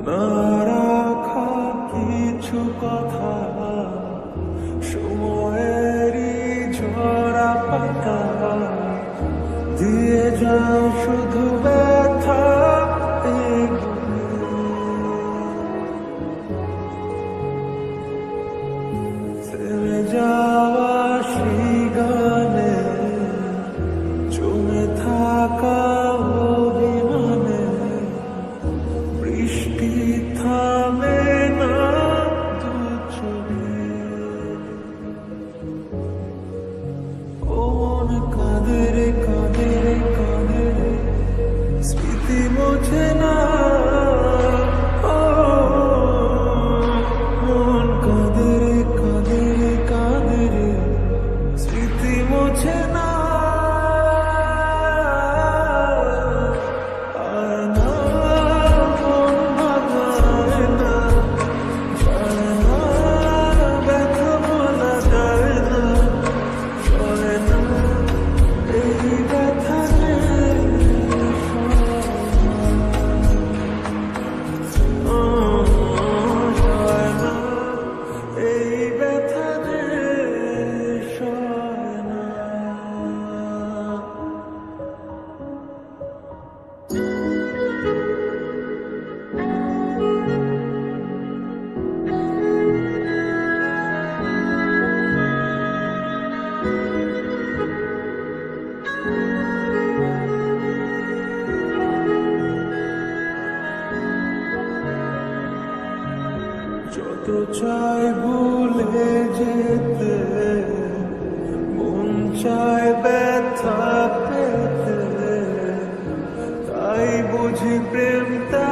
না রাখা কিছু কথা, সময়েরই ঝরা পাতা দিয়ে যায় শুধু ব্যথা। থেমে যাওয়া সেই গানে জমে থাকা অভিমানে বৃষ্টি থামে না দু চোখে। ও মন কাঁদে রে কাঁদে রে কাঁদে রে, স্মৃতি মোছে না। ও মন কাঁদে রে কাঁদে রে কাঁদে রে, স্মৃতি মোছে না। যত চাই ভুলে যেতে, মন চায় ব্যথা পেতে, তাই বুঝি প্রেমটা